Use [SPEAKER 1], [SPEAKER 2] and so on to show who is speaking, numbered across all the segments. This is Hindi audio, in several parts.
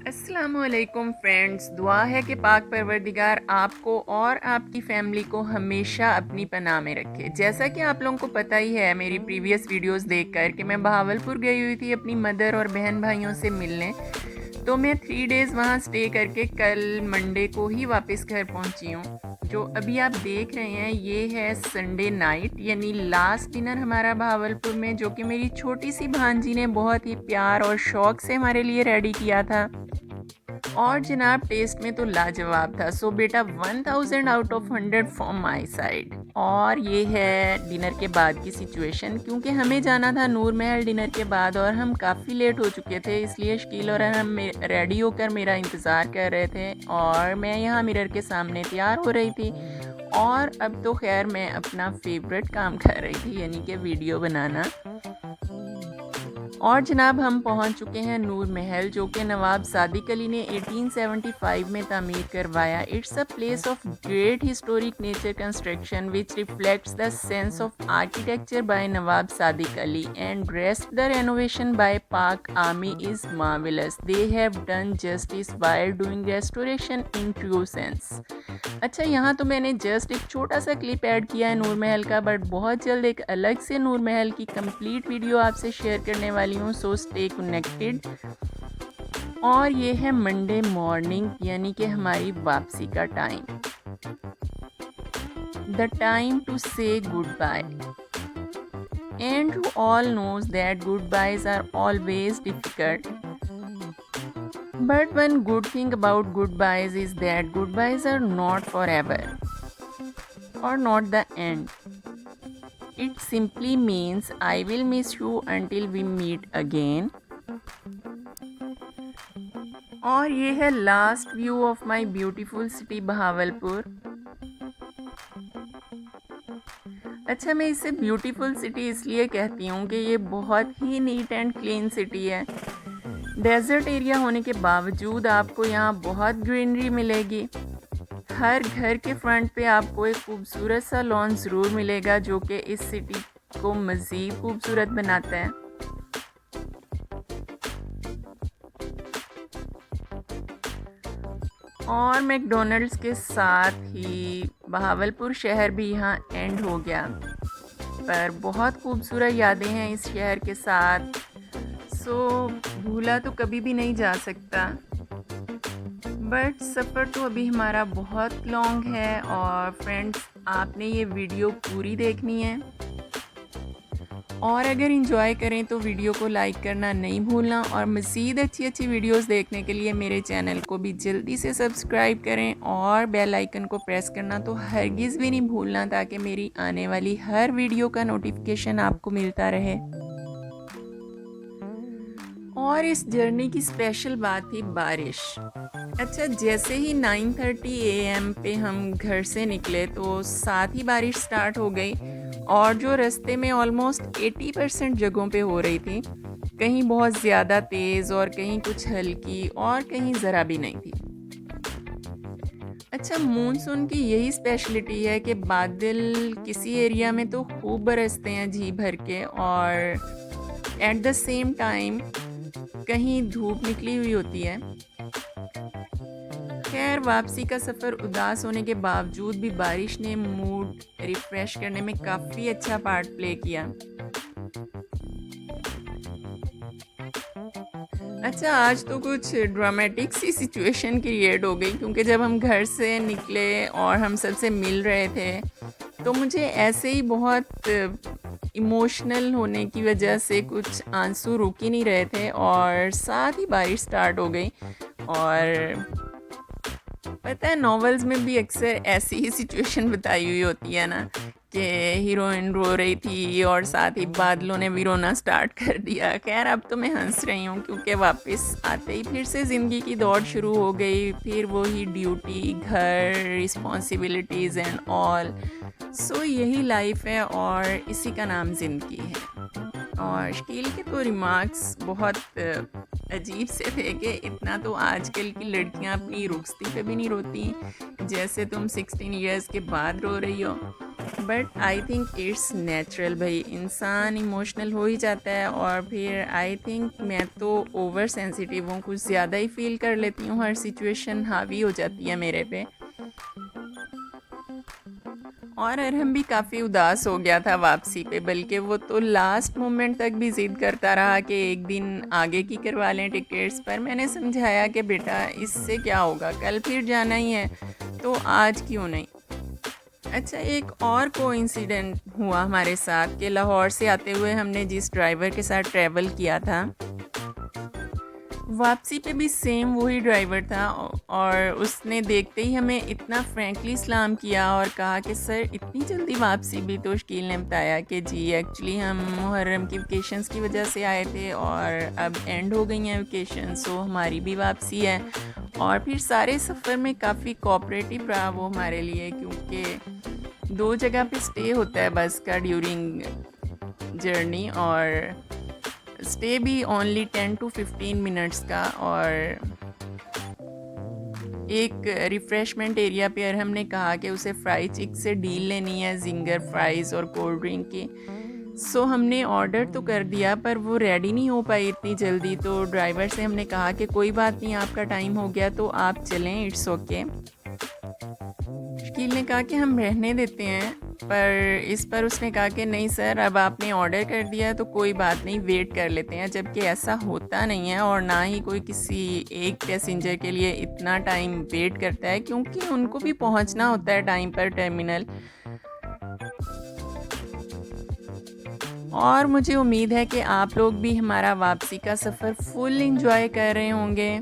[SPEAKER 1] अस्सलामुअलैकुम फ्रेंड्स। दुआ है कि पाक परवरदिगार आपको और आपकी फैमिली को हमेशा अपनी पनाह में रखे। जैसा कि आप लोगों को पता ही है मेरी प्रीवियस वीडियोस देखकर कि मैं बहावलपुर गई हुई थी अपनी मदर और बहन भाइयों से मिलने। तो मैं 3 डेज़ वहाँ स्टे करके कल मंडे को ही वापस घर पहुँची हूँ। जो अभी आप देख रहे हैं ये है संडे नाइट, यानी लास्ट डिनर हमारा बहावलपुर में, जो कि मेरी छोटी सी भांजी ने बहुत ही प्यार और शौक़ से हमारे लिए रेडी किया था। और जनाब टेस्ट में तो लाजवाब था। सो बेटा 1000 out of 100 from my side. और ये है डिनर के बाद की सिचुएशन, क्योंकि हमें जाना था नूर महल डिनर के बाद और हम काफ़ी लेट हो चुके थे, इसलिए शकील और हम रेडी होकर मेरा इंतज़ार कर रहे थे और मैं यहाँ मिरर के सामने तैयार हो रही थी। और अब तो खैर मैं अपना फेवरेट काम कर रही थी, यानी कि वीडियो बनाना। और जनाब हम पहुंच चुके हैं नूर महल, जो कि नवाब सादिक अली ने 1875 में तामीर करवाया। It's a place of great historic nature construction which reflects the sense of architecture by Nawab Sadiq Ali and rest the renovation by Pak army is marvellous. They have done justice while doing restoration in true sense. अच्छा, यहाँ तो मैंने जस्ट एक छोटा सा क्लिप ऐड किया है नूर महल का, बट बहुत जल्द एक अलग से नूर महल की कंप्लीट वीडियो आपसे शेयर करने वाली हूँ। So stay connected. और ये है मंडे मॉर्निंग, यानी कि हमारी वापसी का time, the time to say goodbye. And you all knows that goodbyes are always difficult, but one good thing about goodbyes is that goodbyes are not forever or not the end. It simply means I will miss you until we meet again. और ये है last view of my beautiful city Bahawalpur. अच्छा, मैं इसे ब्यूटीफुल सिटी इसलिए कहती हूँ कि ये बहुत ही नीट एंड क्लीन सिटी है। डेजर्ट एरिया होने के बावजूद आपको यहाँ बहुत ग्रीनरी मिलेगी। हर घर के फ्रंट पे आपको एक खूबसूरत सा लॉन ज़रूर मिलेगा, जो कि इस सिटी को मज़ीद खूबसूरत बनाता है। और मैकडॉनल्ड्स के साथ ही बहावलपुर शहर भी यहाँ एंड हो गया, पर बहुत खूबसूरत यादें हैं इस शहर के साथ। भूला तो कभी भी नहीं जा सकता, बट सफ़र तो अभी हमारा बहुत लॉन्ग है। और फ्रेंड्स, आपने ये वीडियो पूरी देखनी है, और अगर एंजॉय करें तो वीडियो को लाइक करना नहीं भूलना। और मज़ीद अच्छी अच्छी वीडियोस देखने के लिए मेरे चैनल को भी जल्दी से सब्सक्राइब करें और बेल आइकन को प्रेस करना तो हरगिज़ भी नहीं भूलना, ताकि मेरी आने वाली हर वीडियो का नोटिफिकेशन आपको मिलता रहे। और इस जर्नी की स्पेशल बात थी बारिश। अच्छा, जैसे ही 9:30 AM पे हम घर से निकले तो साथ ही बारिश स्टार्ट हो गई, और जो रास्ते में ऑलमोस्ट 80% जगहों पे हो रही थी, कहीं बहुत ज़्यादा तेज़ और कहीं कुछ हल्की और कहीं ज़रा भी नहीं थी। अच्छा, मानसून की यही स्पेशलिटी है कि बादल किसी एरिया में तो खूब बरसते हैं जी भर के, और एट द सेम टाइम कहीं धूप निकली हुई होती है। खैर, वापसी का सफ़र उदास होने के बावजूद भी बारिश ने मूड रिफ्रेश करने में काफ़ी अच्छा पार्ट प्ले किया। अच्छा, आज तो कुछ ड्रामेटिक सी सिचुएशन क्रिएट हो गई, क्योंकि जब हम घर से निकले और हम सबसे मिल रहे थे तो मुझे ऐसे ही बहुत इमोशनल होने की वजह से कुछ आंसू रुक ही नहीं रहे थे, और साथ ही बारिश स्टार्ट हो गई। और पता है, नॉवेल्स में भी अक्सर ऐसी ही सिचुएशन बताई हुई होती है ना, कि हीरोइन रो रही थी और साथ ही बादलों ने भी रोना स्टार्ट कर दिया। खैर, अब तो मैं हंस रही हूँ, क्योंकि वापस आते ही फिर से ज़िंदगी की दौड़ शुरू हो गई। फिर वही ड्यूटी, घर, रिस्पॉन्सिबिलिटीज़ एंड ऑल। सो यही लाइफ है और इसी का नाम ज़िंदगी है। और शकील के तो रिमार्क्स बहुत अजीब से थे कि इतना तो आजकल की लड़कियां अपनी रुखसती पे भी नहीं रोती, जैसे तुम 16 इयर्स के बाद रो रही हो। But I think it's natural. भाई इंसान इमोशनल हो ही जाता है, और फिर आई थिंक मैं तो ओवर सेंसिटिव हूँ, कुछ ज़्यादा ही फील कर लेती हूँ, हर सिचुएशन हावी हो जाती है मेरे पे। और अरहम भी काफ़ी उदास हो गया था वापसी पे, बल्कि वो तो लास्ट मोमेंट तक भी ज़िद करता रहा कि एक दिन आगे की करवा लें टिकट्स। पर मैंने समझाया कि बेटा इससे क्या होगा, कल फिर जाना ही है तो आज क्यों नहीं। अच्छा, एक और कोइंसिडेंट हुआ हमारे साथ कि लाहौर से आते हुए हमने जिस ड्राइवर के साथ ट्रैवल किया था, वापसी पे भी सेम वही ड्राइवर था। और उसने देखते ही हमें इतना फ्रैंकली सलाम किया और कहा कि सर इतनी जल्दी वापसी भी। तो शकील ने बताया कि जी एक्चुअली हम मुहर्रम की वेकेशंस की वजह से आए थे और अब एंड हो गई हैं वेकेशन, सो हमारी भी वापसी है। और फिर सारे सफ़र में काफ़ी कोऑपरेटिव रहा वो हमारे लिए, क्योंकि 2 जगह पे स्टे होता है बस का ड्यूरिंग जर्नी, और स्टे भी ओनली 10 to 15 मिनट्स का। और एक रिफ़्रेशमेंट एरिया पे हमने कहा कि उसे फ्राई चिक से डील लेनी है, जिंगर फ्राइज़ और कोल्ड ड्रिंक की। सो हमने ऑर्डर तो कर दिया पर वो रेडी नहीं हो पाई इतनी जल्दी। तो ड्राइवर से हमने कहा कि कोई बात नहीं, आपका टाइम हो गया तो आप चलें, इट्स ओके। शकील ने कहा कि हम रहने देते हैं, पर इस पर उसने कहा कि नहीं सर, अब आपने ऑर्डर कर दिया तो कोई बात नहीं, वेट कर लेते हैं। जबकि ऐसा होता नहीं है, और ना ही कोई किसी एक पैसेंजर के लिए इतना टाइम वेट करता है, क्योंकि उनको भी पहुंचना होता है टाइम पर टर्मिनल। और मुझे उम्मीद है कि आप लोग भी हमारा वापसी का सफ़र फुल एंजॉय कर रहे होंगे।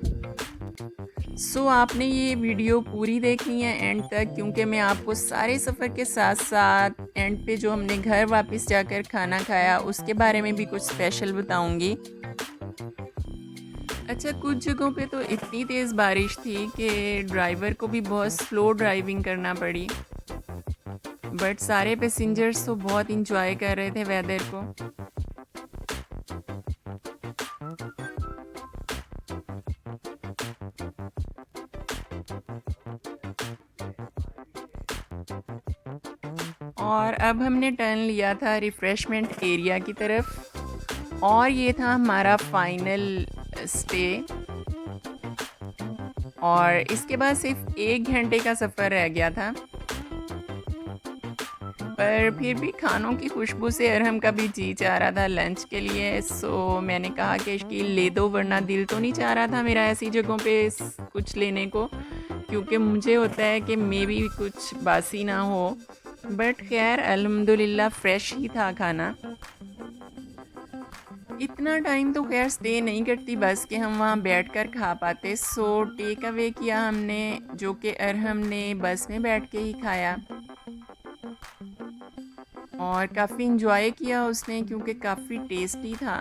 [SPEAKER 1] सो आपने ये वीडियो पूरी देखनी है एंड तक, क्योंकि मैं आपको सारे सफ़र के साथ साथ एंड पे जो हमने घर वापस जाकर खाना खाया उसके बारे में भी कुछ स्पेशल बताऊंगी। अच्छा, कुछ जगहों पे तो इतनी तेज़ बारिश थी कि ड्राइवर को भी बहुत स्लो ड्राइविंग करना पड़ी, बट सारे पैसेंजर्स तो बहुत इंजॉय कर रहे थे वेदर को। और अब हमने टर्न लिया था रिफ़्रेशमेंट एरिया की तरफ, और ये था हमारा फाइनल स्टे। और इसके बाद सिर्फ 1 घंटे का सफ़र रह गया था, पर फिर भी खानों की खुशबू से अरहम का भी जी चाह रहा था लंच के लिए। सो मैंने कहा कि शकील ले दो, वरना दिल तो नहीं चाह रहा था मेरा ऐसी जगहों पे कुछ लेने को, क्योंकि मुझे होता है कि मे भी कुछ बासी ना हो। बट खैर अल्हम्दुलिल्लाह फ्रेश ही था खाना। इतना टाइम तो खैर स्टे नहीं करती बस कि हम वहाँ बैठकर खा पाते। सो टेक अवे किया हमने, जो कि अरहम ने बस में बैठ के ही खाया, और काफ़ी इंजॉय किया उसने क्योंकि काफ़ी टेस्टी था।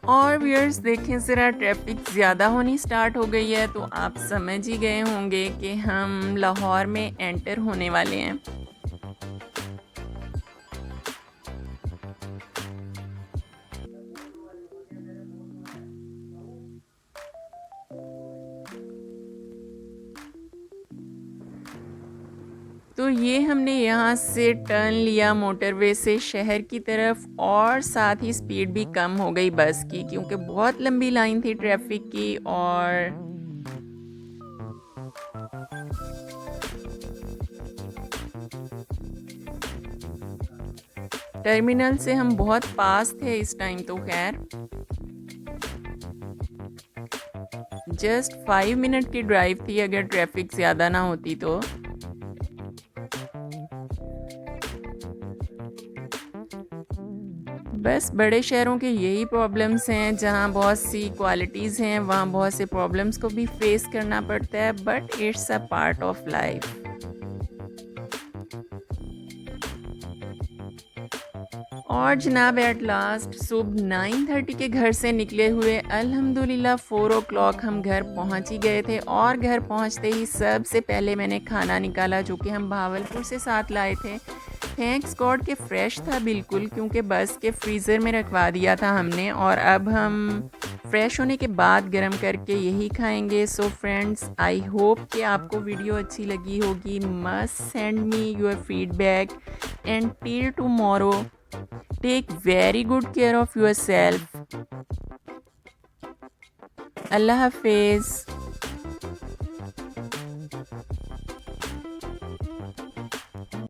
[SPEAKER 1] और व्यूअर्स देखें ज़रा, ट्रैफिक ज़्यादा होनी स्टार्ट हो गई है, तो आप समझ ही गए होंगे कि हम लाहौर में एंटर होने वाले हैं। तो ये हमने यहाँ से टर्न लिया मोटरवे से शहर की तरफ, और साथ ही स्पीड भी कम हो गई बस की, क्योंकि बहुत लंबी लाइन थी ट्रैफिक की। और टर्मिनल से हम बहुत पास थे इस टाइम, तो खैर जस्ट 5 मिनट की ड्राइव थी अगर ट्रैफिक ज़्यादा ना होती तो। बस बड़े शहरों के यही प्रॉब्लम्स हैं, जहाँ बहुत सी क्वालिटीज़ हैं वहाँ बहुत से प्रॉब्लम्स को भी फेस करना पड़ता है, but it's a part of life. और जनाब एट लास्ट सुबह 9:30 के घर से निकले हुए अल्हम्दुलिल्लाह 4 o'clock हम घर पहुंच ही गए थे। और घर पहुंचते ही सबसे पहले मैंने खाना निकाला जो कि हम भावलपुर से साथ लाए थे। थैंक्स गॉड के फ्रेश था बिल्कुल, क्योंकि बस के फ्रीज़र में रखवा दिया था हमने। और अब हम फ्रेश होने के बाद गर्म करके यही खाएंगे। सो फ्रेंड्स, आई होप कि आपको वीडियो अच्छी लगी होगी। Must send me your feedback and till tomorrow take very good care of yourself. अल्लाह हाफिज़।